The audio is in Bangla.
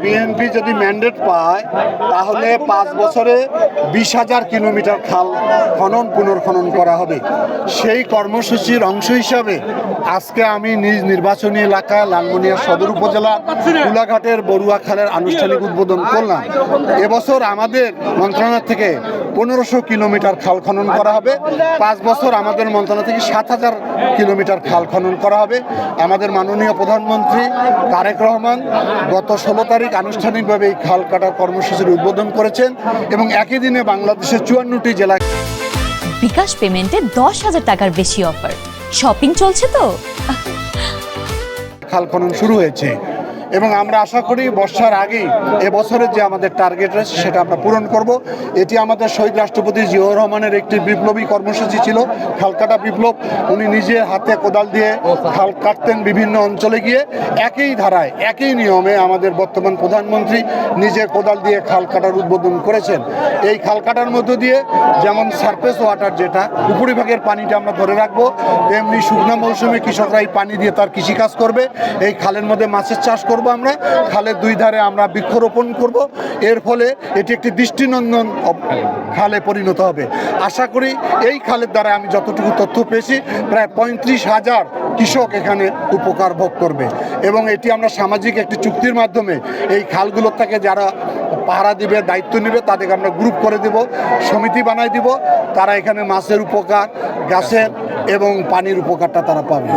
বিএনপি যদি ম্যান্ডেট পায় তাহলে 5 বছরে 20,000 কিলোমিটার খাল খনন পুনর্খনন করা হবে। সেই কর্মসূচির অংশ হিসাবে আজকে আমি নিজ নির্বাচনী এলাকা লালমনিরহাট সদর উপজেলা কুলাঘাটের বড়ুয়া খালের আনুষ্ঠানিক উদ্বোধন করলাম। এবছর আমাদের মন্ত্রণালয় থেকে 1500 কিলোমিটার খাল খনন করা হবে। 5 বছর আমাদের মন্ত্রণালয় থেকে 7,000 কিলোমিটার খাল খনন করা হবে। আমাদের মাননীয় প্রধানমন্ত্রী তারেক রহমান গত 16 তারিখ আনুষ্ঠানিকভাবে এই খাল কাটার কর্মসূচির উদ্বোধন করেছেন এবং একই দিনে বাংলাদেশের 54টি জেলায় বিকাশ পেমেন্টে 10,000 টাকার বেশি অফার। শপিং চলছে তো। খাল খনন শুরু হয়েছে এবং আমরা আশা করি বর্ষার আগেই এবছরের যে আমাদের টার্গেট রয়েছে সেটা আমরা পূরণ করব। এটি আমাদের শহীদ রাষ্ট্রপতি জিয়াউর রহমানের একটি বিপ্লবী কর্মসূচি ছিল, খাল কাটা বিপ্লব। উনি নিজে হাতে কোদাল দিয়ে খাল কাটতেন বিভিন্ন অঞ্চলে গিয়ে। একই ধারায় একই নিয়মে আমাদের বর্তমান প্রধানমন্ত্রী নিজে কোদাল দিয়ে খাল কাটার উদ্বোধন করেছেন। এই খাল কাটার মধ্য দিয়ে যেমন সারফেস ওয়াটার, যেটা উপরিভাগের পানিটা আমরা ধরে রাখবো, তেমনি শুকনো মৌসুমে কৃষকরা এই পানি দিয়ে তার কৃষিকাজ করবে। এই খালের মধ্যে মাছের চাষ করব আমরা, খালের দুই ধারে আমরা বৃক্ষরোপণ করব। এর ফলে এটি একটি দৃষ্টিনন্দন খালে পরিণত হবে। আশা করি এই খালের দ্বারা আমি যতটুকু তথ্য পেয়েছি প্রায় 35,000 কৃষক এখানে উপকার ভোগ করবে এবং এটি আমরা সামাজিক একটি চুক্তির মাধ্যমে এই খালগুলোর থেকে যারা পাহারা দিবে, দায়িত্ব নেবে, তাদেরকে আমরা গ্রুপ করে দেব, সমিতি বানাই দিব। তারা এখানে মাছের উপকার, গাছের এবং পানির উপকারটা তারা পাবে।